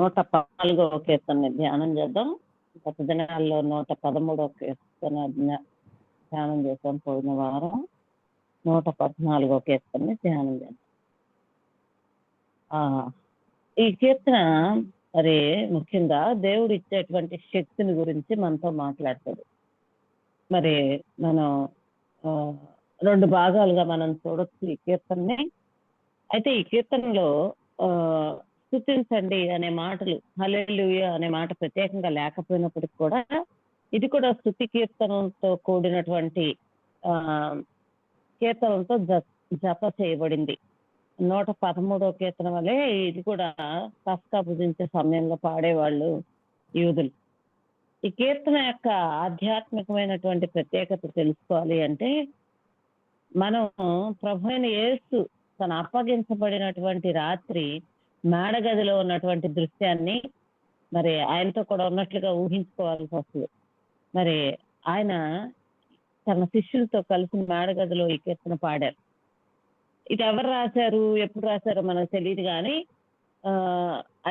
114వ కీర్తన ధ్యానం చేద్దాం. గత దినాల్లో 113వ కీర్తన ధ్యానం చేద్దాం. పోయిన వారం 114వ కీర్తనని ధ్యానం చేద్దాం. ఈ కీర్తన మరి ముఖ్యంగా దేవుడు ఇచ్చేటువంటి శక్తిని గురించి మనతో మాట్లాడతాడు. మరి మనం 2 భాగాలుగా మనం చూడొచ్చు ఈ కీర్తనని. అయితే ఈ కీర్తనలో స్తుతించండి అనే మాటలు, హల్లెలూయా అనే మాట ప్రత్యేకంగా లేకపోయినప్పటికీ కూడా ఇది కూడా స్తుతి కీర్తనతో కూడినటువంటి కీర్తనలతో జప చేయబడింది. 113వ కీర్తన వలె ఇది కూడా పస్కా పూజించే సమయంలో పాడేవాళ్ళు యూదులు. ఈ కీర్తన యొక్క ఆధ్యాత్మికమైనటువంటి ప్రత్యేకత తెలుసుకోవాలి అంటే, మనం ప్రభు అయిన యేసు తన అప్పగించబడినటువంటి రాత్రి మేడగదిలో ఉన్నటువంటి దృశ్యాన్ని మరి ఆయనతో కూడా ఉన్నట్లుగా ఊహించుకోవాల్సి వస్తుంది. మరి ఆయన తన శిష్యులతో కలిసి మేడగదిలో ఈ కీర్తన పాడారు. ఇది ఎవరు రాశారు, ఎప్పుడు రాశారో మనకు తెలియదు, కానీ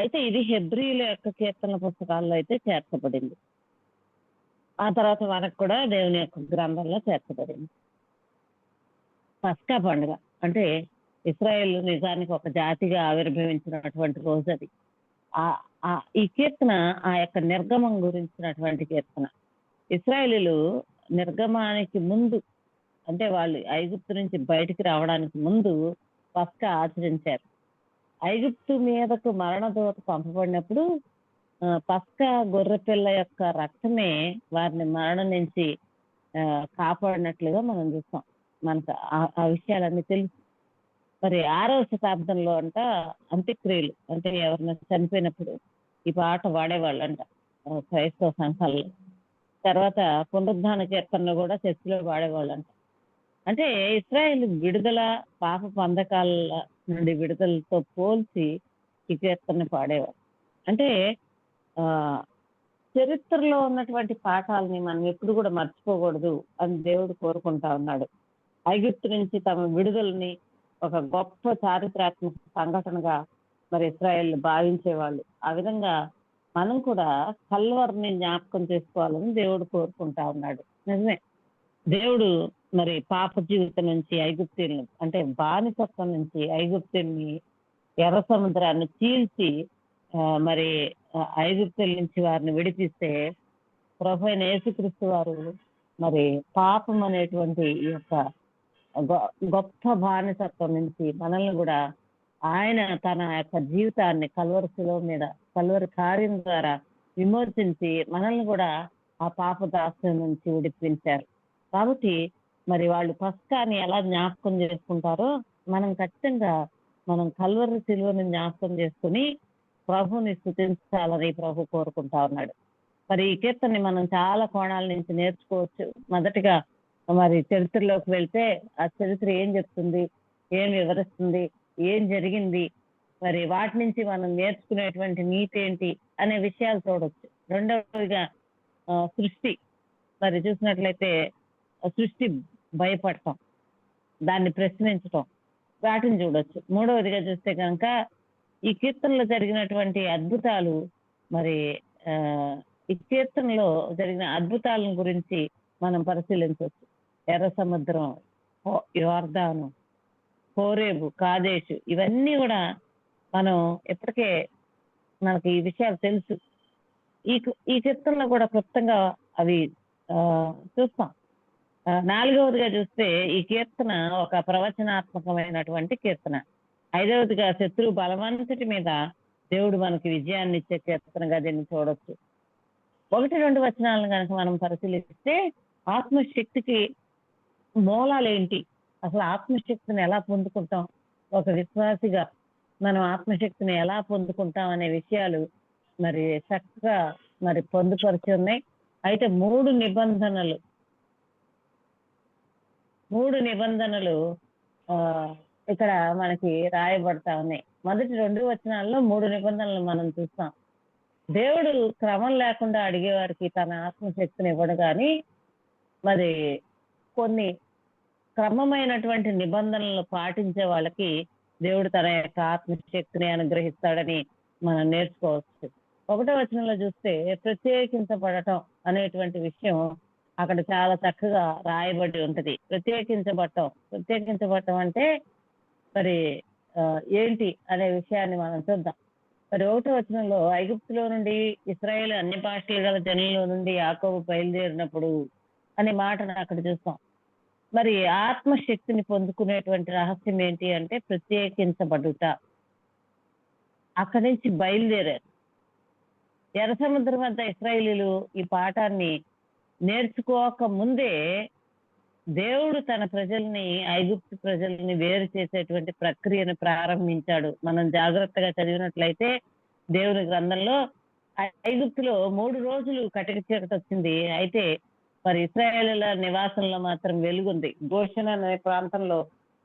అయితే ఇది హెబ్రీయుల యొక్క కీర్తన పుస్తకాల్లో అయితే చేర్చబడింది. ఆ తర్వాత మనకు కూడా దేవుని యొక్క గ్రంథంలో చేర్చబడింది. పస్కా పండుగ అంటే ఇశ్రాయేల్ నిజానికి ఒక జాతిగా ఆవిర్భవించినటువంటి రోజు అది. ఈ కీర్తన ఆ యొక్క నిర్గమం గురించినటువంటి కీర్తన. ఇశ్రాయేలీలు నిర్గమానికి ముందు, అంటే వాళ్ళు ఐగుప్తు నుంచి బయటికి రావడానికి ముందు పస్కా ఆచరించారు. ఐగుప్తు మీదకు మరణదూత పంపబడినప్పుడు పస్కా గొర్రెపిల్ల యొక్క రక్తమే వారిని మరణం నుంచి కాపాడినట్లుగా మనం చూస్తాం. మనకు ఆ విషయాలన్నీ తెలుసు. మరి 6వ శతాబ్దంలో అంట అంత్యక్రియలు, అంటే ఎవరైనా చనిపోయినప్పుడు ఈ పాట వాడేవాళ్ళు అంట క్రైస్తవ సంఘాల్లో. తర్వాత పునరుద్ధాన కీర్తనలో కూడా చర్చిలో వాడేవాళ్ళు అంట. అంటే ఇశ్రాయేల్ విడుదల, పాప బంధకాల నుండి విడుదలతో పోల్చి ఈ కీర్తన పాడేవారు. అంటే చరిత్రలో ఉన్నటువంటి పాఠాలని మనం ఎప్పుడు కూడా మర్చిపోకూడదు అని దేవుడు కోరుకుంటా ఉన్నాడు. ఐగుప్తు నుంచి తమ విడుదలని ఒక గొప్ప చారిత్రాత్మక సంఘటనగా మరి ఇశ్రాయేల్ భావించేవాళ్ళు. ఆ విధంగా మనం కూడా కల్వరిని జ్ఞాపకం చేసుకోవాలని దేవుడు కోరుకుంటా ఉన్నాడు. నిజమే, దేవుడు మరి పాప జీవితం నుంచి ఐగుప్తుల్ని, అంటే బానిసత్వం నుంచి ఐగుప్తుల్ని, ఎర్ర సముద్రాన్ని చీల్చి మరి ఐగుప్తుల నుంచి వారిని విడిపిస్తే ప్రభు అయిన యేసుక్రీస్తు వారు మరి పాపం అనేటువంటి ఈ యొక్క గొప్ప బానిసత్వం నుంచి మనల్ని కూడా ఆయన తన యొక్క జీవితాన్ని కల్వరి శిలువ మీద, కల్వరి కార్యం ద్వారా విమోచించి మనల్ని కూడా ఆ పాప దాస్యం నుంచి విడిపించారు. కాబట్టి మరి వాళ్ళు పస్కాని ఎలా జ్ఞాపకం చేసుకుంటారో మనం ఖచ్చితంగా మనం కల్వరి శిలువను జ్ఞాపకం చేసుకుని ప్రభుని స్తుతించాలని ప్రభు కోరుకుంటా ఉన్నాడు. మరి ఈ కీర్తనని మనం చాలా కోణాల నుంచి నేర్చుకోవచ్చు. మొదటిగా మరి చరిత్రలోకి వెళ్తే ఆ చరిత్ర ఏం చెప్తుంది, ఏం వివరిస్తుంది, ఏం జరిగింది, మరి వాటి నుంచి మనం నేర్చుకునేటువంటి నీతి ఏంటి అనే విషయాలు చూడవచ్చు. రెండవదిగా సృష్టి, మరి చూసినట్లయితే సృష్టి భయపడటం, దాన్ని ప్రశ్నించటం, వాటిని చూడొచ్చు. మూడవదిగా చూస్తే కనుక ఈ కీర్తనలో జరిగినటువంటి అద్భుతాలు, మరి ఈ కీర్తనలో జరిగిన అద్భుతాలను గురించి మనం పరిశీలించవచ్చు. ఎర్ర సముద్రం, యోర్దాను, హోరేబు, కాదేశు, ఇవన్నీ కూడా మనం ఎప్పటికే మనకి ఈ విషయాలు తెలుసు. ఈ కీర్తనలో కూడా క్లుప్తంగా అవి చూస్తాం. 4వదిగా చూస్తే ఈ కీర్తన ఒక ప్రవచనాత్మకమైనటువంటి కీర్తన. 5వదిగా శత్రు బలవంతుడి మీద దేవుడు మనకి విజయాన్ని ఇచ్చే కీర్తనగా దీన్ని చూడొచ్చు. 1-2 వచనాలను కనుక మనం పరిశీలిస్తే ఆత్మశక్తికి మూలాలు ఏంటి, అసలు ఆత్మశక్తిని ఎలా పొందుకుంటాం, ఒక విశ్వాసిగా మనం ఆత్మశక్తిని ఎలా పొందుకుంటాం అనే విషయాలు మరి చక్కగా మరి పొందుపరిచి ఉన్నాయి. అయితే 3 నిబంధనలు ఇక్కడ మనకి రాయబడతా ఉన్నాయి. మొదటి 2 వచనాల్లో 3 నిబంధనలు మనం చూస్తాం. దేవుడు క్రమం లేకుండా అడిగేవారికి తన ఆత్మశక్తిని ఇవ్వడు, కానీ మరి కొన్ని క్రమమైనటువంటి నిబంధనలను పాటించే వాళ్ళకి దేవుడు తన యొక్క ఆత్మశక్తిని అనుగ్రహిస్తాడని మనం నేర్చుకోవచ్చు. 1వ వచనంలో చూస్తే ప్రత్యేకించబడటం అనేటువంటి విషయం అక్కడ చాలా చక్కగా రాయబడి ఉంటది. ప్రత్యేకించబడటం అంటే మరి ఏంటి అనే విషయాన్ని మనం చూద్దాం. మరి 1వ వచనంలో ఐగుప్తులో నుండి ఇశ్రాయేలు అన్ని భాషలు గల జనుల్లో నుండి యాకోబు బయలుదేరినప్పుడు అనే మాటను అక్కడ చూస్తాం. మరి ఆత్మశక్తిని పొందుకునేటువంటి రహస్యం ఏంటి అంటే ప్రత్యేకించబడుట. అక్కడి నుంచి బయలుదేరారు. ఎర్ర సముద్రం వద్ద ఇశ్రాయేలీయులు ఈ పాఠాన్ని నేర్చుకోక ముందే దేవుడు తన ప్రజల్ని, ఐగుప్తు ప్రజల్ని వేరు చేసేటువంటి ప్రక్రియను ప్రారంభించాడు. మనం జాగ్రత్తగా చదివినట్లయితే దేవుని గ్రంథంలో ఐగుప్తులో 3 రోజులు కటిక చీకటొచ్చింది. అయితే మరి ఇశ్రాయేలీయుల నివాసంలో మాత్రం వెలుగుంది. గోషెను అనే ప్రాంతంలో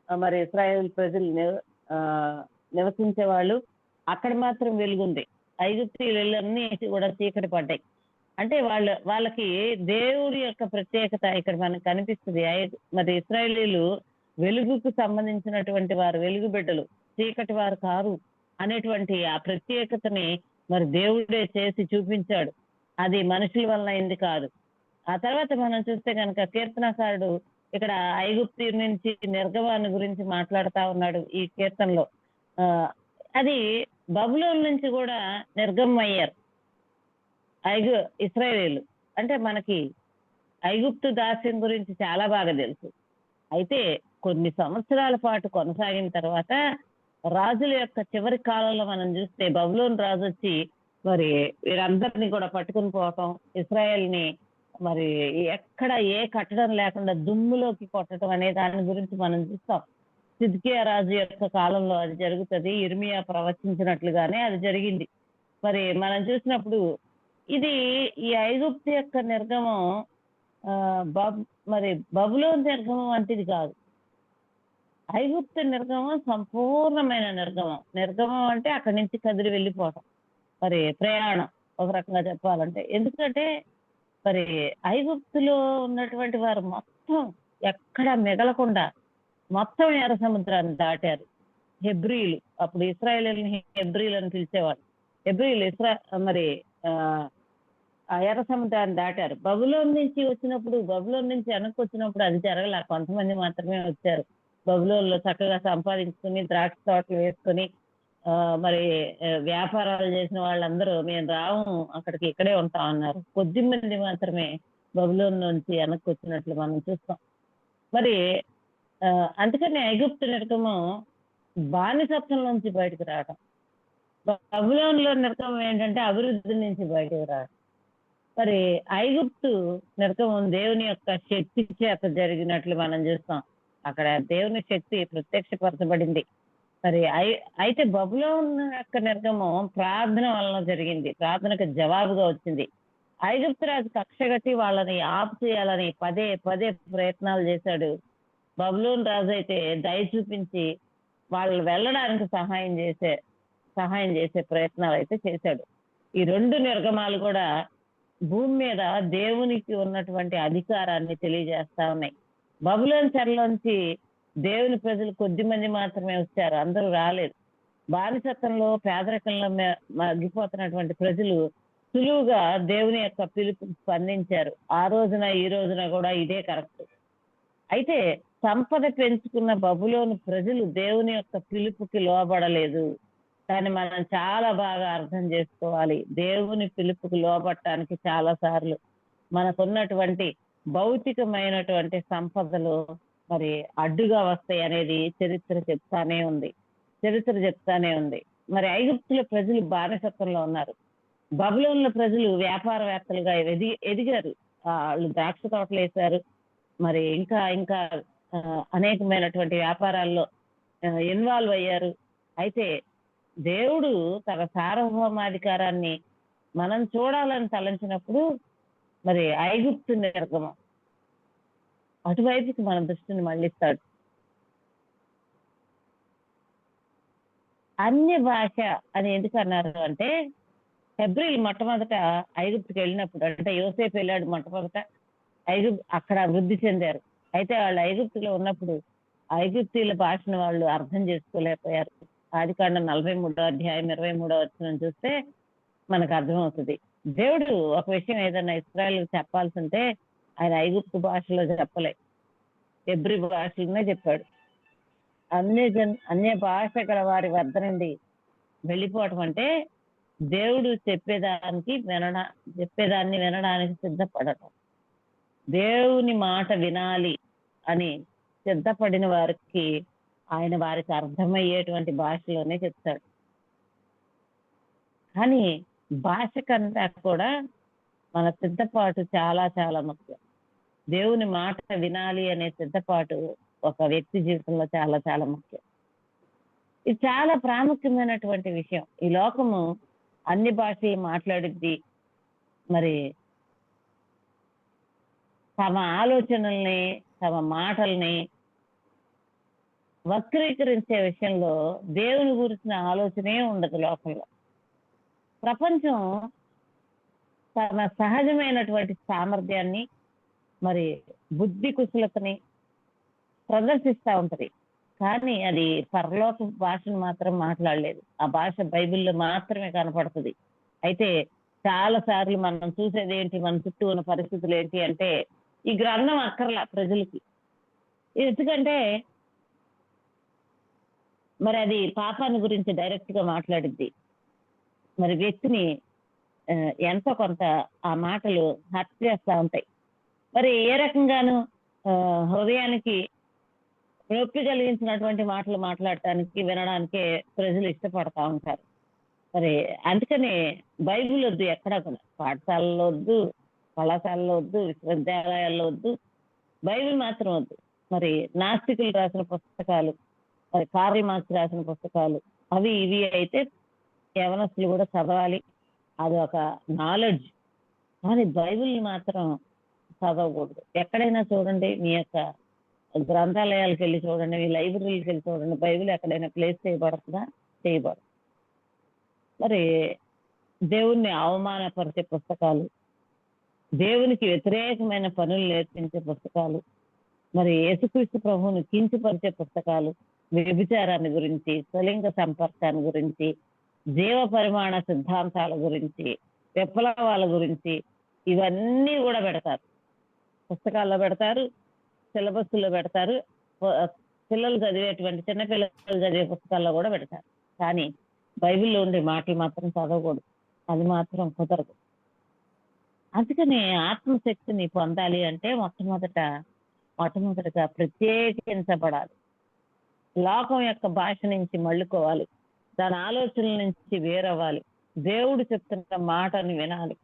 మరి ఇశ్రాయేల్ ప్రజలు నివసించేవాళ్ళు. అక్కడ మాత్రం వెలుగుంది. ఐగుప్తీయుల ఇళ్ళన్నీ కూడా చీకటి పడ్డాయి. అంటే వాళ్ళకి దేవుడి యొక్క ప్రత్యేకత ఇక్కడ మనకు కనిపిస్తుంది. మరి ఇశ్రాయేలీయులు వెలుగుకు సంబంధించినటువంటి వారు, వెలుగు బిడ్డలు, చీకటి వారు కారు అనేటువంటి ఆ ప్రత్యేకతని మరి దేవుడే చేసి చూపించాడు. అది మనుషుల వల్ల అయింది కాదు. ఆ తర్వాత మనం చూస్తే కనుక కీర్తనకారుడు ఇక్కడ ఐగుప్తు నుంచి నిర్గమాన్ని గురించి మాట్లాడుతా ఉన్నాడు ఈ కీర్తనలో. అది బబులోను నుంచి కూడా నిర్గమం అయ్యారు ఇశ్రాయేలీయులు. అంటే మనకి ఐగుప్తు దాస్యం గురించి చాలా బాగా తెలుసు. అయితే కొన్ని సంవత్సరాల పాటు కొనసాగిన తర్వాత రాజుల యొక్క చివరి కాలంలో మనం చూస్తే బబులోను రాజు వచ్చి మరి వీరందరినీ కూడా పట్టుకుని పోవటం, ఇశ్రాయేల్ని మరి ఎక్కడ ఏ కట్టడం లేకుండా దుమ్ములోకి కొట్టడం అనే దాని గురించి మనం చూస్తాం. సిద్కియా రాజు యొక్క కాలంలో అది జరుగుతుంది. ఇర్మియా ప్రవచించినట్లుగానే అది జరిగింది. మరి మనం చూసినప్పుడు ఇది ఈ ఐగుప్తు యొక్క నిర్గమం మరి బబులోను నిర్గమం వంటిది కాదు. ఐగుప్తు నిర్గమం సంపూర్ణమైన నిర్గమం. నిర్గమం అంటే అక్కడి నుంచి కదిలి వెళ్ళిపోవటం, మరి ప్రయాణం ఒక రకంగా చెప్పాలంటే. ఎందుకంటే మరి ఐగుప్తులో ఉన్నటువంటి వారు మొత్తం ఎక్కడ మిగలకుండా మొత్తం ఎర్ర సముద్రాన్ని దాటారు. హెబ్రీలు, అప్పుడు ఇశ్రాయేలీయులని హెబ్రీలు అని పిలిచేవారు. హెబ్రీలు మరి ఆ ఎర్ర సముద్రాన్ని దాటారు. బబులోను నుంచి వెనక్కి వచ్చినప్పుడు అది జరగల. కొంతమంది మాత్రమే వచ్చారు. బబులోనులో చక్కగా సంపాదించుకుని ద్రాక్ష తోటలు వేసుకొని మరి వ్యాపారాలు చేసిన వాళ్ళందరూ మేము రాము, అక్కడికి ఇక్కడే ఉంటాం అన్నారు. కొద్ది మంది మాత్రమే బబులోను నుంచి వెనక్కి వచ్చినట్లు మనం చూస్తాం. మరి అందుకని ఐగుప్తు నిర్గమం బానిసత్వం నుంచి బయటకు రావడం, బబులోనులో నిర్గమం ఏంటంటే అభివృద్ధి నుంచి బయటకు రావడం. మరి ఐగుప్తు నిర్గమం దేవుని యొక్క శక్తి చేత జరిగినట్లు మనం చూస్తాం. అక్కడ దేవుని శక్తి ప్రత్యక్షపరచబడింది. మరి అయితే బబులోను యొక్క నిర్గమం ప్రార్థన వలన జరిగింది. ప్రార్థనకు జవాబుగా వచ్చింది. ఐగుప్తు రాజు కక్షగట్టి వాళ్ళని ఆపు చేయాలని పదే పదే ప్రయత్నాలు చేశాడు. బబులోను రాజు అయితే దయ చూపించి వాళ్ళు వెళ్ళడానికి సహాయం చేసే ప్రయత్నాలు అయితే చేశాడు. ఈ 2 నిర్గమాలు కూడా భూమి మీద దేవునికి ఉన్నటువంటి అధికారాన్ని తెలియజేస్తా ఉన్నాయి. బబులోను చెరలోంచి దేవుని ప్రజలు కొద్ది మంది మాత్రమే వచ్చారు, అందరూ రాలేదు. బానిసత్వంలో పేదరికంలో మగ్గిపోతున్నటువంటి ప్రజలు సులువుగా దేవుని యొక్క పిలుపు స్పందించారు. ఆ రోజున ఈ రోజున కూడా ఇదే కరెక్ట్. అయితే సంపద పెంచుకున్న బబులోను ప్రజలు దేవుని యొక్క పిలుపుకి లోబడలేదు. దాన్ని మనం చాలా బాగా అర్థం చేసుకోవాలి. దేవుని పిలుపుకి లోబడటానికి చాలా సార్లు మనకున్నటువంటి భౌతికమైనటువంటి సంపదలు మరి అడ్డుగా వస్తాయి అనేది చరిత్ర చెప్తానే ఉంది. మరి ఐగుప్తుల ప్రజలు బానిసత్వంలో ఉన్నారు. బబులోనుల ప్రజలు వ్యాపారవేత్తలుగా ఎదిగారు. వాళ్ళు ద్రాక్ష తోటలు వేశారు. మరి ఇంకా ఇంకా అనేకమైనటువంటి వ్యాపారాల్లో ఇన్వాల్వ్ అయ్యారు. అయితే దేవుడు తన సార్వభౌమాధికారాన్ని మనం చూడాలని తలంచినప్పుడు మరి ఐగుప్తు నిర్గమం అటువైపుకి మన దృష్టిని మళ్ళిస్తాడు. అన్య భాష అని ఎందుకు అన్నారు అంటే, హెబ్రీలు మొట్టమొదట ఐగుప్తుకి వెళ్ళినప్పుడు, అంటే యోసేపు వెళ్ళాడు మొట్టమొదట అక్కడ వృద్ధి చెందారు. అయితే వాళ్ళు ఐగుప్తులో ఉన్నప్పుడు ఐగుప్తీయుల భాషను వాళ్ళు అర్థం చేసుకోలేకపోయారు. ఆదికాండం 43వ అధ్యాయం 23వ వచనం చూస్తే మనకు అర్థమవుతుంది. దేవుడు ఒక విషయం ఏదైనా ఇశ్రాయేలుకి చెప్పాల్సి ఉంటే ఆయన ఐగుప్తు భాషలో చెప్పలే, హెబ్రీ భాషలోనే చెప్పాడు. అన్య భాష గల వారి వద్ద నుండి వెళ్ళిపోవటం అంటే దేవుడు చెప్పేదాన్ని వినడానికి సిద్ధపడటం. దేవుని మాట వినాలి అని సిద్ధపడిన వారికి ఆయన వారికి అర్థమయ్యేటువంటి భాషలోనే చెప్తాడు. కానీ భాష కంటే కూడా మన సిద్ధపాటు చాలా చాలా ముఖ్యం. దేవుని మాట వినాలి అనే సిద్ధపాటు ఒక వ్యక్తి జీవితంలో చాలా చాలా ముఖ్యం. ఇది చాలా ప్రాముఖ్యమైనటువంటి విషయం. ఈ లోకము అన్ని భాషలు మాట్లాడిద్ది, మరి తమ ఆలోచనల్ని తమ మాటల్ని వక్రీకరించే విషయంలో దేవుని గురించిన ఆలోచనే ఉండదు లోకంలో. ప్రపంచం తన సహజమైనటువంటి సామర్థ్యాన్ని మరి బుద్ధి కుశలతని ప్రదర్శిస్తూ ఉంటది, కానీ అది పరలోక భాషను మాత్రం మాట్లాడలేదు. ఆ భాష బైబిల్లో మాత్రమే కనపడుతుంది. అయితే చాలా సార్లు మనం చూసేది ఏంటి, మన చుట్టూ ఉన్న పరిస్థితులు ఏంటి అంటే ఈ గ్రంథం అక్కర్లా ప్రజలకి. ఎందుకంటే మరి అది పాపాన్ని గురించి డైరెక్ట్ గా మాట్లాడిద్ది. మరి వ్యక్తిని ఎంతో కొంత ఆ మాటలు హర్ట్ చేస్తూ ఉంటాయి. మరి ఏ రకంగాను హృదయానికి నొప్పి కలిగించినటువంటి మాటలు మాట్లాడటానికి వినడానికే ప్రజలు ఇష్టపడతా ఉంటారు. మరి అందుకని బైబిల్ వద్దు, ఎక్కడా కూడా పాఠశాలలో వద్దు, కళాశాలలో వద్దు, విశ్వవిద్యాలయాల్లో వద్దు, బైబిల్ మాత్రం వద్దు. మరి నాస్తికులు రాసిన పుస్తకాలు, మరి కార్ల్ మార్క్స్ రాసిన పుస్తకాలు అవి ఇవి అయితే యవనస్తులు కూడా చదవాలి, అది ఒక నాలెడ్జ్. కానీ బైబిల్ మాత్రం చదవకూడదు. ఎక్కడైనా చూడండి, మీ యొక్క గ్రంథాలయాలకు వెళ్ళి చూడండి, మీ లైబ్రరీలకు వెళ్ళి చూడండి, బైబిల్ ఎక్కడైనా ప్లేస్ చేయబడుతుందా? చేయబడదు. మరి దేవుణ్ణి అవమానపరిచే పుస్తకాలు, దేవునికి వ్యతిరేకమైన పనులు నేర్పించే పుస్తకాలు, మరి యేసుక్రీస్తు ప్రభువుని కించపరిచే పుస్తకాలు, వ్యభిచారాన్ని గురించి, స్వలింగ సంపర్కాన్ని గురించి, జీవ పరిమాణ సిద్ధాంతాల గురించి, విప్లవాల గురించి ఇవన్నీ కూడా పెడతారు. పుస్తకాల్లో పెడతారు, సిలబస్లో పెడతారు, పిల్లలు చదివేటువంటి చిన్నపిల్లలు చదివే పుస్తకాల్లో కూడా పెడతారు. కానీ బైబిల్లో ఉండే మాటలు మాత్రం చదవకూడదు, అది మాత్రం కుదరదు. అందుకని ఆత్మశక్తిని పొందాలి అంటే మొట్టమొదటిగా ప్రత్యేకించబడాలి. లోకం యొక్క భాష నుంచి మళ్ళుకోవాలి, దాని ఆలోచనల నుంచి వేరవ్వాలి, దేవుడు చెప్తున్న మాటని వినాలి.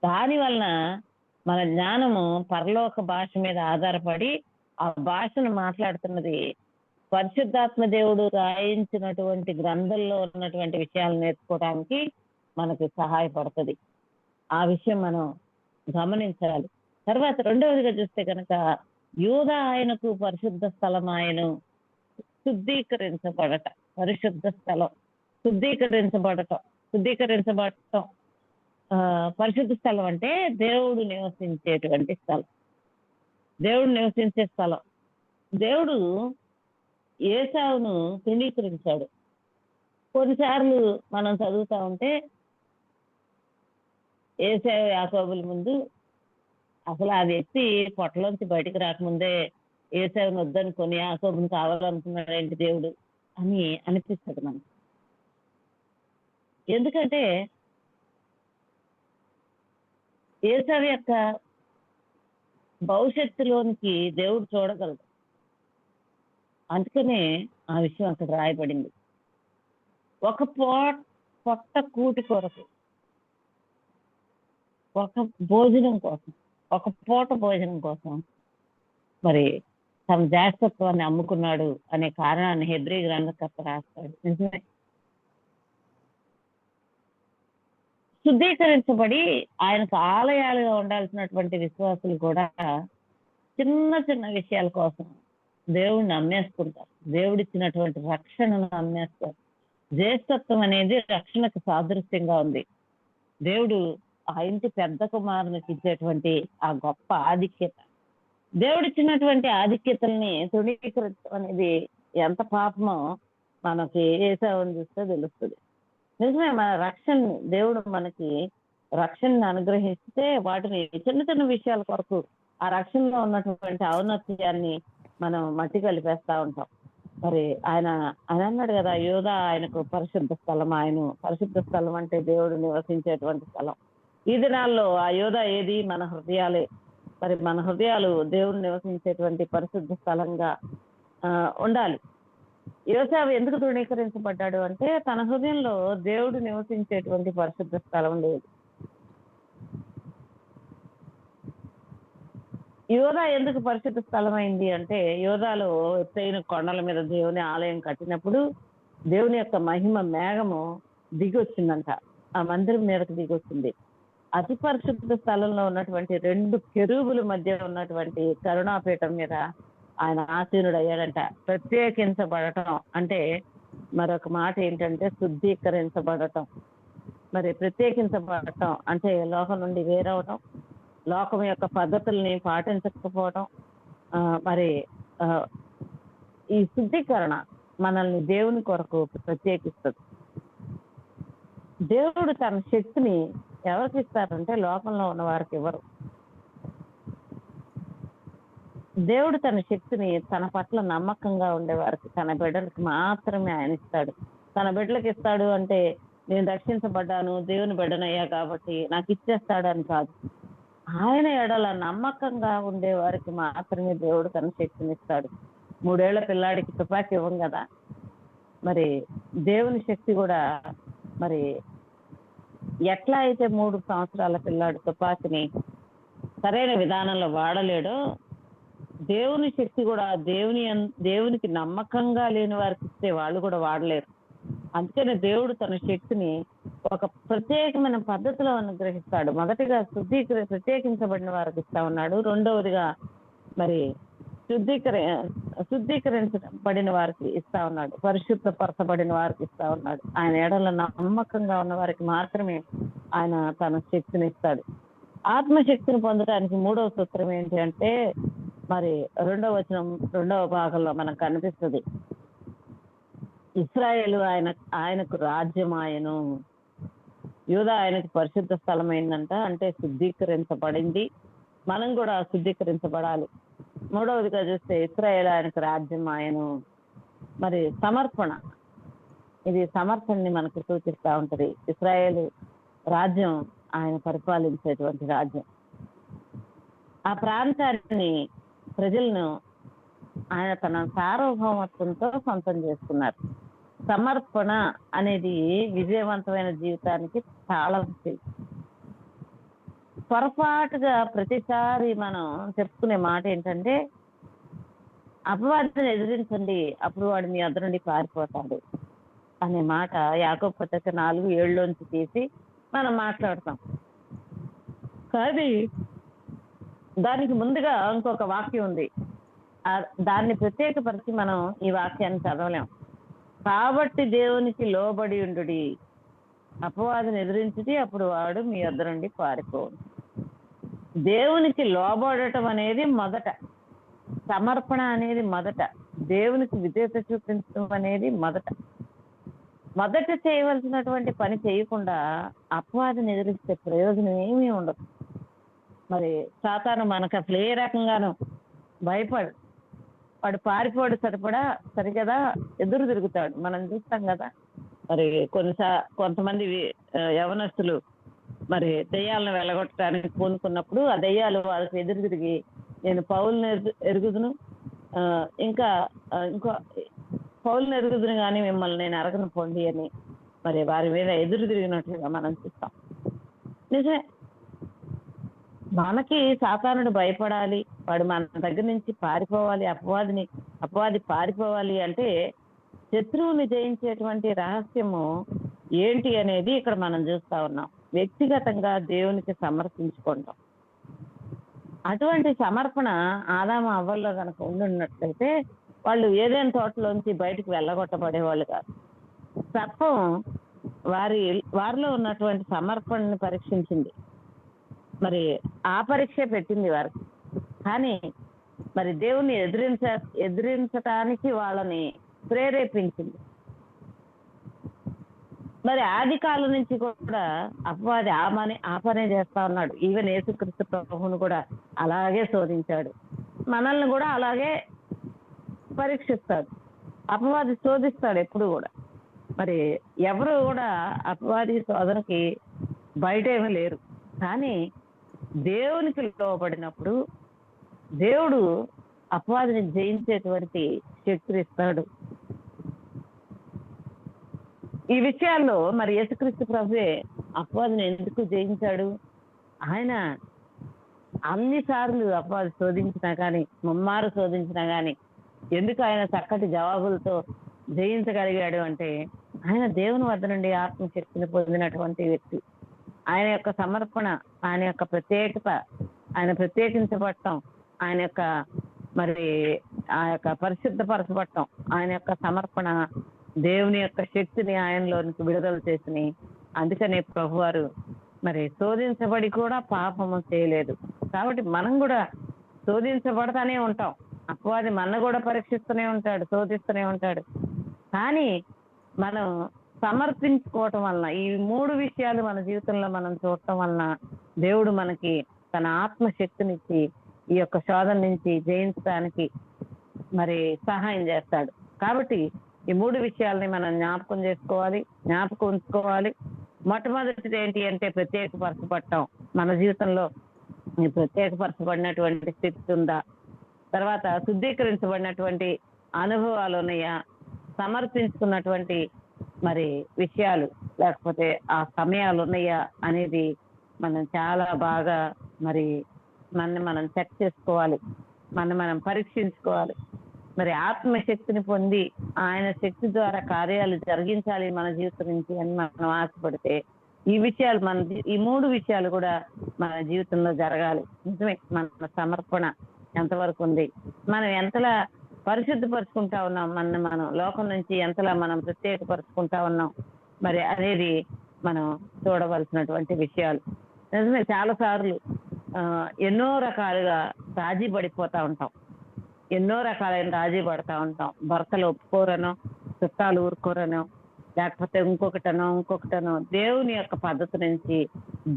దాని వలన మన జ్ఞానము పరలోక భాష మీద ఆధారపడి ఆ భాషను మాట్లాడుతున్నది పరిశుద్ధాత్మ దేవుడు రాయించినటువంటి గ్రంథంలో ఉన్నటువంటి విషయాలు నేర్చుకోవడానికి మనకు సహాయపడుతుంది. ఆ విషయం మనం గమనించాలి. తర్వాత రెండవదిగా చూస్తే కనుక యూదా ఆయనకు పరిశుద్ధ స్థలం ఆయను శుద్ధీకరించబడట. పరిశుద్ధ స్థలం శుద్ధీకరించబడటం పరిశుద్ధ స్థలం అంటే దేవుడు నివసించేటువంటి స్థలం, దేవుడు నివసించే స్థలం. దేవుడు ఏశావును తృణీకరించాడు. కొన్నిసార్లు మనం చదువుతా ఉంటే ఏశావు యాకోబుల ముందు అసలు ఆ వ్యక్తి పొట్టలోంచి బయటికి రాకముందే ఏశావును వద్దనుకొని యాకోబుని కావాలనుకున్నాడు ఏంటి దేవుడు అని అనిపిస్తుంది మనకు. ఎందుకంటే ఏశావు యొక్క భవిష్యత్తులోనికి దేవుడు చూడగలడు. అందుకనే ఆ విషయం అక్కడ రాయబడింది. ఒక పొట్ట కూటి కొరకు, ఒక భోజనం కోసం, ఒక పూట భోజనం కోసం మరి తమ జాస్తత్వాన్ని అమ్ముకున్నాడు అనే కారణాన్ని హెబ్రీ గ్రంథకర్త రాస్తాడు. నిజమే, శుద్ధీకరించబడి ఆయనకు ఆలయాలుగా ఉండాల్సినటువంటి విశ్వాసులు కూడా చిన్న చిన్న విషయాల కోసం దేవుడిని అమ్మేసుకుంటారు, దేవుడిచ్చినటువంటి రక్షణను అమ్మేస్తారు. జ్యేష్ఠత్వం అనేది రక్షణకు సాదృశ్యంగా ఉంది. దేవుడు ఆ ఇంటి పెద్ద కుమారునికి ఇచ్చేటువంటి ఆ గొప్ప ఆధిక్యత, దేవుడిచ్చినటువంటి ఆధిక్యతల్ని తృణీకరించడం అనేది ఎంత పాపమో మనకి ఏసావుని చూస్తే తెలుస్తుంది. నిజమే, మన రక్షణ దేవుడు మనకి రక్షణని అనుగ్రహిస్తే వాటిని చిన్న చిన్న విషయాల కొరకు ఆ రక్షణలో ఉన్నటువంటి ఔన్నత్యాన్ని మనం మట్టి కలిపేస్తా ఉంటాం. మరి ఆయన ఆయన అన్నాడు కదా, యోధ ఆయనకు పరిశుద్ధ స్థలం. ఆయన పరిశుద్ధ స్థలం అంటే దేవుడు నివసించేటువంటి స్థలం. ఈ దినాల్లో ఆ యోధ ఏది? మన హృదయాలే. మరి మన హృదయాలు దేవుడు నివసించేటువంటి పరిశుద్ధ స్థలంగా ఉండాలి. యోసేపు ఎందుకు తృణీకరించబడ్డాడు అంటే తన హృదయంలో దేవుడు నివసించేటువంటి పరిశుద్ధ స్థలం లేదు. యోధా ఎందుకు పరిశుద్ధ స్థలం అయింది అంటే, యోధాలో ఎత్తైన కొండల మీద దేవుని ఆలయం కట్టినప్పుడు దేవుని యొక్క మహిమ మేఘము దిగి వచ్చిందంట, ఆ మందిరం మీదకి దిగి వచ్చింది. అతి పరిశుద్ధ స్థలంలో ఉన్నటువంటి 2 కెరూబుల మధ్య ఉన్నటువంటి కరుణాపీఠం మీద ఆయన ఆసీనుడు అయ్యాడంట. ప్రత్యేకించబడటం అంటే మరొక మాట ఏంటంటే శుద్ధీకరించబడటం. మరి ప్రత్యేకించబడటం అంటే లోకం నుండి వేరవటం, లోకం యొక్క పద్ధతుల్ని పాటించకపోవటం. మరి ఈ శుద్ధీకరణ మనల్ని దేవుని కొరకు ప్రత్యేకిస్తుంది. దేవుడు తన శక్తిని ఎవరికి ఇస్తారంటే లోకంలో ఉన్న వారికి ఇవ్వరు. దేవుడు తన శక్తిని తన పట్ల నమ్మకంగా ఉండే వారికి, తన బిడ్డలకి మాత్రమే ఆయన ఇస్తాడు. తన బిడ్డలకి ఇస్తాడు అంటే నేను రక్షించబడ్డాను, దేవుని బిడ్డనయ్యా కాబట్టి నాకు ఇచ్చేస్తాడు అని కాదు. ఆయన ఎడల నమ్మకంగా ఉండే వారికి మాత్రమే దేవుడు తన శక్తిని ఇస్తాడు. 3 ఏళ్ల పిల్లాడికి తుపాకీ ఇవ్వం కదా, మరి దేవుని శక్తి కూడా మరి ఎట్లా అయితే 3 సంవత్సరాల పిల్లాడు తుపాకీని సరైన విధానంలో వాడలేడో, దేవుని శక్తి కూడా దేవునికి నమ్మకంగా లేని వారికి ఇస్తే వాళ్ళు కూడా వాడలేరు. అందుకనే దేవుడు తన శక్తిని ఒక ప్రత్యేకమైన పద్ధతిలో అనుగ్రహిస్తాడు. మొదటిగా ప్రత్యేకించబడిన వారికి ఇస్తా ఉన్నాడు. రెండవదిగా మరి శుద్ధీకరించబడిన వారికి ఇస్తా ఉన్నాడు. పరిశుద్ధపరచబడిన వారికి ఇస్తా ఉన్నాడు. ఆయన ఎడల నమ్మకంగా ఉన్న వారికి మాత్రమే ఆయన తన శక్తిని ఇస్తాడు. ఆత్మశక్తిని పొందడానికి 3వ సూత్రం ఏంటి అంటే మరి 2వ వచనం 2వ భాగంలో మనకు కనిపిస్తుంది. ఇశ్రాయేలు ఆయనకు రాజ్యమాయను. యూదా ఆయనకు పరిశుద్ధ స్థలమైందంట, అంటే శుద్ధీకరించబడింది. మనం కూడా శుద్ధీకరించబడాలి. 3వదిగా చూస్తే ఇశ్రాయేలు ఆయనకు రాజ్యమాయను. మరి సమర్పణ, ఇది సమర్పణని మనకు సూచిస్తూ ఉంటది. ఇశ్రాయేలు రాజ్యం ఆయన పరిపాలించేటువంటి రాజ్యం. ఆ ప్రాంతాన్ని, ప్రజలను ఆయన తన సార్వభౌమత్వంతో సొంతం చేసుకున్నారు. సమర్పణ అనేది విజయవంతమైన జీవితానికి చాలా ముఖ్యం. పొరపాటుగా ప్రతిసారి మనం చెప్పుకునే మాట ఏంటంటే అపవాదిని ఎదిరించండి, అప్పుడు వాడు మీ వద్ద నుండి పారిపోతాడు అనే మాట యాకోబు పత్రిక 4:7 తీసి మనం మాట్లాడతాం. కానీ దానికి ముందుగా ఇంకొక వాక్యం ఉంది, దాన్ని ప్రత్యేకపరిచి మనం ఈ వాక్యాన్ని చదవలేం. కాబట్టి దేవునికి లోబడి ఉండుడి, అపవాదిని ఎదిరించుడి, అప్పుడు వాడు మీ వద్ద నుండి పారిపోడు. దేవునికి లోబడటం అనేది మొదట, సమర్పణ అనేది మొదట, దేవునికి విధేయత చూపించడం అనేది మొదట చేయవలసినటువంటి పని చేయకుండా అపవాదిని ఎదిరిస్తే ప్రయోజనం ఏమీ ఉండదు. మరి సాతాను మనకు అసలు ఏ రకంగానూ భయపడు, వాడు పారిపోడు, సరిగదా ఎదురు తిరుగుతాడు. మనం చూస్తాం కదా, మరి కొంతమంది యవనస్తులు మరి దెయ్యాలను వెళ్ళగొట్టడానికి పూనుకున్నప్పుడు ఆ దెయ్యాలు వాళ్ళకి ఎదురు తిరిగి నేను పౌలుని ఎరుగుదును, ఇంకో పౌలుని ఎరుగుదును కానీ మిమ్మల్ని నేను ఎరగను పొండి అని మరి వారి మీద ఎదురు తిరిగినట్లుగా మనం చూస్తాం. నిజమే, మనకి సాతానుడు భయపడాలి, వాడు మన దగ్గర నుంచి పారిపోవాలి, అపవాది పారిపోవాలి అంటే శత్రువుని జయించేటువంటి రహస్యము ఏంటి అనేది ఇక్కడ మనం చూస్తా ఉన్నాం. వ్యక్తిగతంగా దేవునికి సమర్పించుకుంటాం. అటువంటి సమర్పణ ఆదాము అవ్వల్లో కనుక ఉండున్నట్లయితే వాళ్ళు ఏదైనా తోటలోంచి బయటకు వెళ్ళగొట్టబడేవాళ్ళు కాదు. సర్పం వారిలో ఉన్నటువంటి సమర్పణని పరీక్షించింది, మరి ఆ పరీక్ష పెట్టింది వారికి. కానీ మరి దేవుని ఎదిరించటానికి వాళ్ళని ప్రేరేపించింది. మరి ఆది కాలం నుంచి కూడా అపవాది ఆ పనే చేస్తా ఉన్నాడు. ఈవెన్ యేసుక్రీస్తు ప్రభువును కూడా అలాగే శోధించాడు. మనల్ని కూడా అలాగే పరీక్షిస్తాడు. అపవాది శోధిస్తాడు ఎప్పుడు కూడా. మరి ఎవరు కూడా అపవాది శోధనకి బయట ఏమీ లేరు. కానీ దేవునికి లోబడినప్పుడు దేవుడు అపవాదిని జయించేటువంటి శక్తిని ఇస్తాడు. ఈ విషయాల్లో మరి యేసుక్రీస్తు ప్రభువే అపవాదిని ఎందుకు జయించాడు? ఆయన అన్నిసార్లు అపవాది శోధించినా కానీ, ముమ్మారు శోధించినా కానీ ఎందుకు ఆయన చక్కటి జవాబులతో జయించగలిగాడు అంటే, ఆయన దేవుని వద్ద నుండి ఆత్మశక్తిని పొందినటువంటి వ్యక్తి. ఆయన యొక్క సమర్పణ, ఆయన యొక్క ప్రత్యేకత, ఆయన ప్రత్యేకించబడటం, ఆయన యొక్క మరి ఆ యొక్క పరిశుద్ధపరచబడటం, ఆయన యొక్క సమర్పణ దేవుని యొక్క శక్తిని ఆయనలోనికి విడుదల చేసినాయి. అందుకనే ప్రభువారు మరి శోధించబడి కూడా పాపము చేయలేదు. కాబట్టి మనం కూడా శోధించబడతానే ఉంటాం. అపవాది మన కూడా పరీక్షిస్తూనే ఉంటాడు, శోధిస్తూనే ఉంటాడు. కానీ మనం సమర్పించుకోవటం వలన, ఈ 3 విషయాలు మన జీవితంలో మనం చూడటం వలన దేవుడు మనకి తన ఆత్మశక్తినిచ్చి ఈ యొక్క శోధన నుంచి జయించడానికి మరి సహాయం చేస్తాడు. కాబట్టి ఈ 3 విషయాల్ని మనం జ్ఞాపకం చేసుకోవాలి, జ్ఞాపకం ఉంచుకోవాలి. మొట్టమొదటిది ఏంటి అంటే ప్రత్యేకపరచబడటం. మన జీవితంలో ఈ ప్రత్యేకపరచబడినటువంటి స్థితి ఉందా? తర్వాత శుద్ధీకరించబడినటువంటి అనుభవాలు ఉన్నాయా? సమర్పించుకున్నటువంటి మరి విషయాలు లేకపోతే ఆ సమయాలు ఉన్నాయా అనేది మనం చాలా బాగా మరి మనం చెక్ చేసుకోవాలి, మనం పరీక్షించుకోవాలి. మరి ఆత్మశక్తిని పొంది ఆయన శక్తి ద్వారా కార్యాలు జరిగించాలి మన జీవితం నుంచి అని మనం ఆశపడితే ఈ విషయాలు ఈ 3 విషయాలు కూడా మన జీవితంలో జరగాలి. నిజమే, మన సమర్పణ ఎంతవరకు ఉంది, మనం ఎంతలా పరిశుద్ధపరుచుకుంటా ఉన్నాం, మనం లోకం నుంచి ఎంతలా మనం ప్రత్యేకపరుచుకుంటా ఉన్నాం మరి అనేది మనం చూడవలసినటువంటి విషయాలు. నిజమే, చాలా సార్లు ఎన్నో రకాలుగా రాజీ పడిపోతా ఉంటాం, ఎన్నో రకాలైన రాజీ పడతా ఉంటాం. భర్తలు ఒప్పుకోరనో, చుట్టాలు ఊరుకోరనో, లేకపోతే ఇంకొకటనో దేవుని యొక్క పద్ధతి నుంచి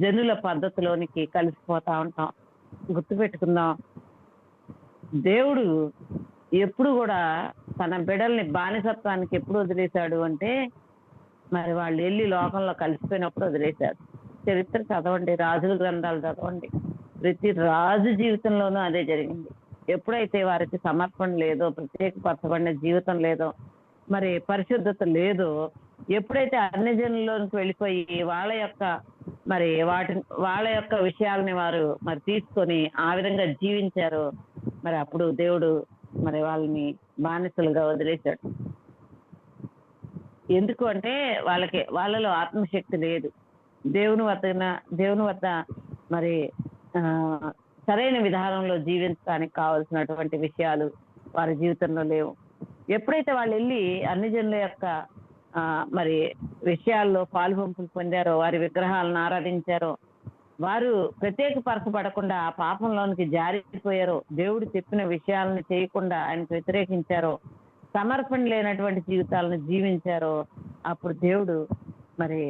జనుల పద్ధతిలోనికి కలిసిపోతా ఉంటాం. గుర్తుపెట్టుకుందాం, దేవుడు ఎప్పుడు కూడా తన బిడ్డల్ని బానిసత్వానికి ఎప్పుడు వదిలేశాడు అంటే మరి వాళ్ళు వెళ్ళి లోకంలో కలిసిపోయినప్పుడు వదిలేశాడు. చరిత్ర చదవండి, రాజుల గ్రంథాలు చదవండి, ప్రతి రాజు జీవితంలోనూ అదే జరిగింది. ఎప్పుడైతే వారికి సమర్పణ లేదో, ప్రత్యేకపరచబడిన జీవితం లేదో, మరి పరిశుద్ధత లేదో, ఎప్పుడైతే అన్ని జనుల్లోనికి వెళ్ళిపోయి వాళ్ళ యొక్క విషయాలని వారు మరి తీసుకొని ఆ విధంగా జీవించారో మరి అప్పుడు దేవుడు మరి వాళ్ళని బానిసలుగా వదిలేశాడు. ఎందుకు అంటే వాళ్ళలో ఆత్మశక్తి లేదు. దేవుని వద్ద మరి సరైన విధానంలో జీవించడానికి కావాల్సినటువంటి విషయాలు వారి జీవితంలో లేవు. ఎప్పుడైతే వాళ్ళు వెళ్ళి అన్ని జనుల యొక్క మరి విషయాల్లో పాలుపంపులు పొందారో, వారి విగ్రహాలను ఆరాధించారో, వారు ప్రత్యేకపరచబడకుండా ఆ పాపంలోనికి జారిపోయారో, దేవుడు చెప్పిన విషయాలను చేయకుండా ఆయనకు వ్యతిరేకించారో, సమర్పణ లేనటువంటి జీవితాలను జీవించారో, అప్పుడు దేవుడు మరి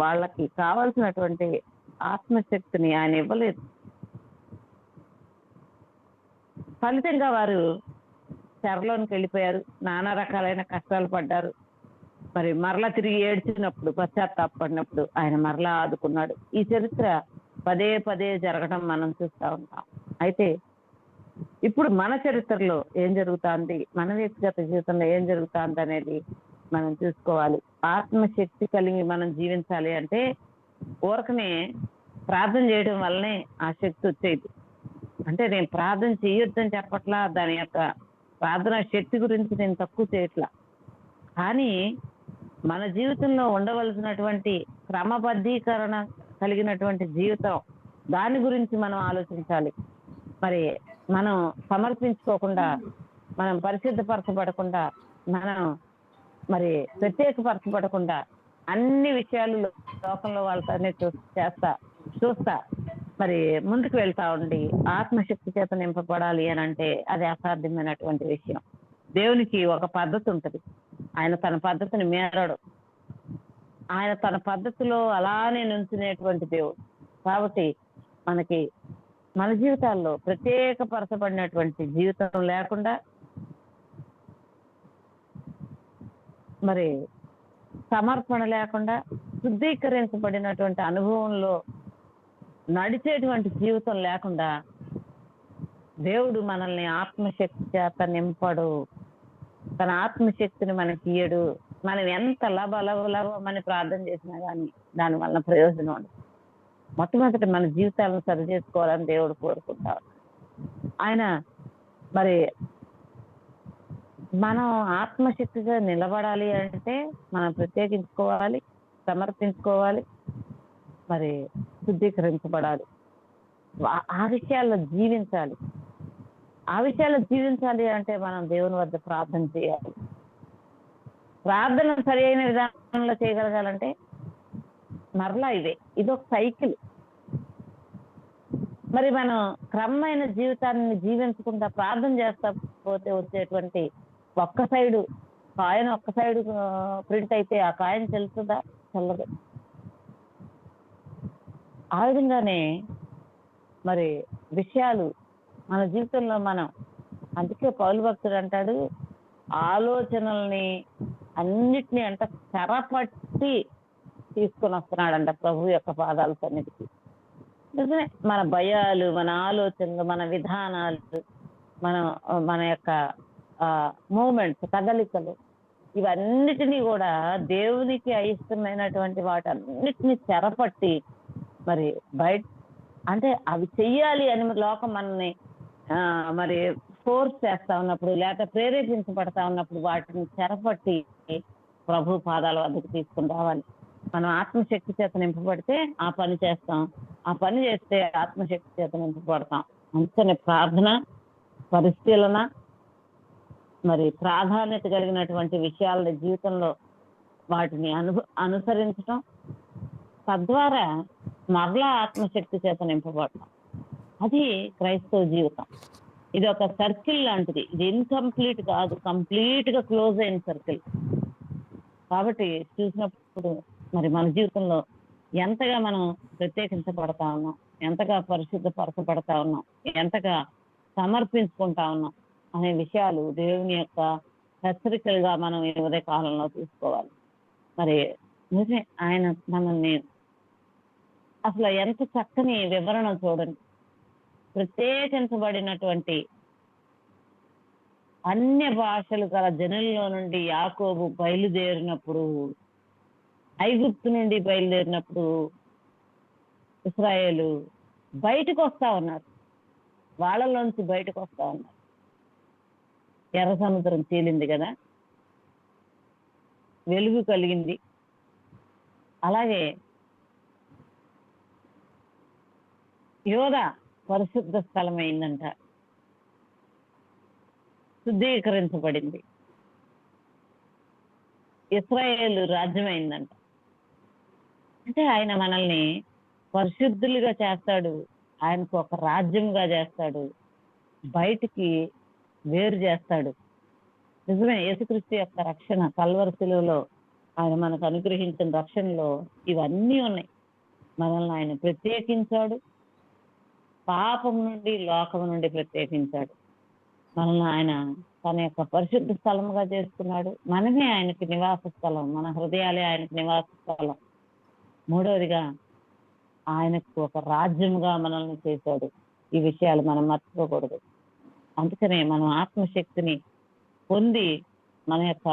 వాళ్ళకి కావాల్సినటువంటి ఆత్మశక్తిని ఆయన ఇవ్వలేదు. ఫలితంగా వారు చెరలోనికి వెళ్ళిపోయారు, నానా రకాలైన కష్టాలు పడ్డారు. మరి మరలా తిరిగి ఏడ్చినప్పుడు, పశ్చాత్తాపడినప్పుడు ఆయన మరలా ఆదుకున్నాడు. ఈ చరిత్ర పదే పదే జరగడం మనం చూస్తూ ఉంటాం. అయితే ఇప్పుడు మన చరిత్రలో ఏం జరుగుతుంది, మన వ్యక్తిగత జీవితంలో ఏం జరుగుతుంది అనేది మనం చూసుకోవాలి. ఆత్మశక్తి కలిగి మనం జీవించాలి అంటే ఊరకనే ప్రార్థన చేయడం వల్లనే ఆ శక్తి వచ్చేది. అంటే నేను ప్రార్థన చేయొద్దని చెప్పట్లా, దాని యొక్క ప్రార్థన శక్తి గురించి నేను తక్కువ చేయట్లా. కానీ మన జీవితంలో ఉండవలసినటువంటి క్రమబద్ధీకరణ కలిగినటువంటి జీవితం, దాని గురించి మనం ఆలోచించాలి. మరి మనం సమర్పించుకోకుండా, మనం పరిశుద్ధపరచబడకుండా, మనం మరి ప్రత్యేకపరచబడకుండా అన్ని విషయాలు లోకంలో వాళ్ళతోనే చూస్తా మరి ముందుకు వెళ్తా ఉండి ఆత్మశక్తి చేత నింపబడాలి అని అంటే అది అసాధ్యమైనటువంటి విషయం. దేవునికి ఒక పద్ధతి ఉంటుంది, ఆయన తన పద్ధతిని మేరడు. ఆయన తన పద్ధతిలో అలానే నుంచునేటువంటి దేవుడు. కాబట్టి మనకి మన జీవితాల్లో ప్రత్యేకపరచబడినటువంటి జీవితం లేకుండా, మరి సమర్పణ లేకుండా, శుద్ధీకరించబడినటువంటి అనుభవంలో నడిచేటువంటి జీవితం లేకుండా దేవుడు మనల్ని ఆత్మశక్తి చేత నింపడు. తన ఆత్మశక్తిని మనకి ఇయ్యడు. మనం ఎంత లభమని ప్రార్థన చేసినా కానీ దాని వల్ల ప్రయోజనం ఉండదు. మొట్టమొదటి మన జీవితాలను సరి చేసుకోవాలని దేవుడు కోరుకుంటారు. ఆయన మరి మనం ఆత్మశక్తిగా నిలబడాలి అంటే మనం ప్రత్యేకించుకోవాలి, సమర్పించుకోవాలి, మరి శుద్ధీకరించబడాలి. ఆ విషయాల్లో జీవించాలి. ఆ విషయాల్లో జీవించాలి అంటే మనం దేవుని వద్ద ప్రార్థన చేయాలి. ప్రార్థన సరి అయిన విధానంలో చేయగలగాలంటే మరలా ఇదొక సైకిల్. మరి మనం క్రమమైన జీవితాన్ని జీవించకుండా ప్రార్థన చేస్తా పోతే వచ్చేటువంటి ఒక్క సైడు ప్రింట్ అయితే ఆ కాయిన్ చెల్లుతుందా? చల్లదు. ఆ విధంగానే మరి విషయాలు మన జీవితంలో మనం, అందుకే పౌలు భక్తుడు అంటాడు, ఆలోచనల్ని అన్నిటినీ అంట చెరపట్టి తీసుకొని వస్తున్నాడంట ప్రభు యొక్క పాదాల సన్నిధికి. నిజమే, మన భయాలు, మన ఆలోచనలు, మన విధానాలు, మన యొక్క మూమెంట్స్, కదలికలు, ఇవన్నిటినీ కూడా దేవునికి అయిష్టమైనటువంటి వాటన్నిటిని చెరపట్టి మరి బయట అంటే అవి చెయ్యాలి అని లోకం మనల్ని మరి ఫోర్స్ చేస్తా ఉన్నప్పుడు, లేక ప్రేరేపించబడతా ఉన్నప్పుడు వాటిని చెరపట్టి ప్రభు పాదాల వద్దకు తీసుకుని రావాలి. మనం ఆత్మశక్తి చేత నింపబడితే ఆ పని చేస్తాం, ఆ పని చేస్తే ఆత్మశక్తి చేత నింపబడతాం. అందుకని ప్రార్థన, పరిశీలన, మరి ప్రాధాన్యత కలిగినటువంటి విషయాల జీవితంలో వాటిని అనుసరించటం, తద్వారా మరలా ఆత్మశక్తి చేత నింపబడతాం. అది క్రైస్తవ జీవితం. ఇది ఒక సర్కిల్ లాంటిది. ఇది ఇన్కంప్లీట్ కాదు, కంప్లీట్ గా క్లోజ్ అయిన సర్కిల్. కాబట్టి చూసినప్పుడు మరి మన జీవితంలో ఎంతగా మనం ప్రత్యేకించబడతా ఉన్నాం, ఎంతగా పరిశుద్ధపరచబడతా ఉన్నాం, ఎంతగా సమర్పించుకుంటా ఉన్నాం అనే విషయాలు దేవుని యొక్క హెచ్చరికలుగా మనం ఈ ఉదయ కాలంలో తీసుకోవాలి. మరి నిజమే, ఆయన మనల్ని అసలు ఎంత చక్కని వివరణ చూడండి. ప్రత్యేకించబడినటువంటి అన్య భాషలు గల జనుల్లో నుండి యాకోబు బయలుదేరినప్పుడు, ఐగుప్తు నుండి బయలుదేరినప్పుడు ఇశ్రాయేలు బయటకు వస్తా ఉన్నారు, వాళ్ళలోంచి బయటకు వస్తా ఉన్నారు. ఎర్ర సముద్రం చీలింది కదా, వెలుగు కలిగింది. అలాగే యోధా పరిశుద్ధ స్థలమైందంట, శుద్ధీకరించబడింది. ఇశ్రాయేలు రాజ్యమైందంట. అంటే ఆయన మనల్ని పరిశుద్ధులుగా చేస్తాడు, ఆయనకు ఒక రాజ్యంగా చేస్తాడు, బయటికి వేరు చేస్తాడు. నిజమే, యేసుక్రీస్తు యొక్క రక్షణ, కల్వరి శిలువలో ఆయన మనకు అనుగ్రహించిన రక్షణలో ఇవన్నీ ఉన్నాయి. మనల్ని ఆయన ప్రత్యేకించాడు, పాపం నుండి, లోకం నుండి ప్రత్యేకించాడు. మనల్ని ఆయన తన యొక్క పరిశుద్ధ స్థలముగా చేసుకున్నాడు. మనమే ఆయనకి నివాస స్థలం, మన హృదయాలే ఆయనకి నివాస స్థలం. మూడవదిగా ఆయనకు ఒక రాజ్యముగా మనల్ని చేశాడు. ఈ విషయాలు మనం మర్చిపోకూడదు. అందుకనే మనం ఆత్మశక్తిని పొంది మన యొక్క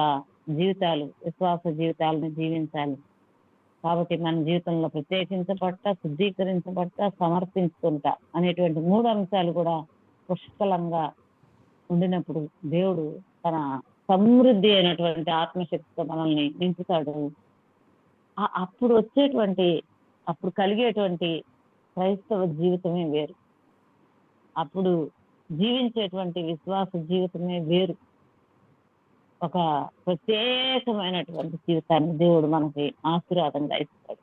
జీవితాలు, విశ్వాస జీవితాలను జీవించాలి. కాబట్టి మన జీవితంలో ప్రత్యేకించబడతా, శుద్ధీకరించబడతా, సమర్పించుకుంటా అనేటువంటి 3 అంశాలు కూడా పుష్కలంగా ఉండినప్పుడు దేవుడు తన సమృద్ధి అయినటువంటి ఆత్మశక్తితో మనల్ని నింపుతాడు. అప్పుడు కలిగేటువంటి క్రైస్తవ జీవితమే వేరు. అప్పుడు జీవించేటువంటి విశ్వాస జీవితమే వేరు. ఒక ప్రత్యేకమైనటువంటి జీవితాన్ని దేవుడు మనకి ఆశీర్వాదంగా ఇస్తాడు.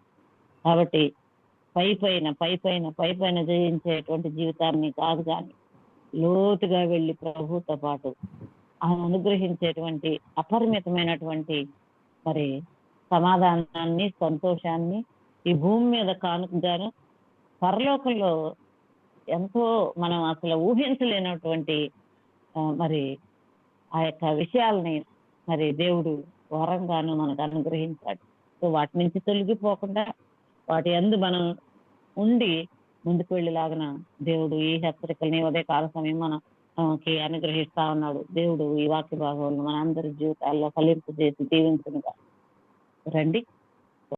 కాబట్టి పైపైన జయించేటువంటి జీవితాన్ని కాదు, కానీ లోతుగా వెళ్ళి ప్రభుతో పాటు ఆయన అనుగ్రహించేటువంటి అపరిమితమైనటువంటి మరి సమాధానాన్ని, సంతోషాన్ని ఈ భూమి మీద కానుకగాను, పరలోకంలో ఎంతో మనం అసలు ఊహించలేనటువంటి మరి ఆ యొక్క విషయాల్ని మరి దేవుడు వరంగాను మనకు అనుగ్రహించాడు. సో వాటి నుంచి తొలగిపోకుండా వాటి యందు మనం ఉండి ముందుకు వెళ్ళేలాగన దేవుడు ఈ హెచ్చరికల్ని ఉదయకాల సమయం మనకి అనుగ్రహిస్తా ఉన్నాడు. దేవుడు ఈ వాక్య భాగంలో మనందరి జీవితాల్లో ఫలింపు చేసి దీవించునుగా. రండి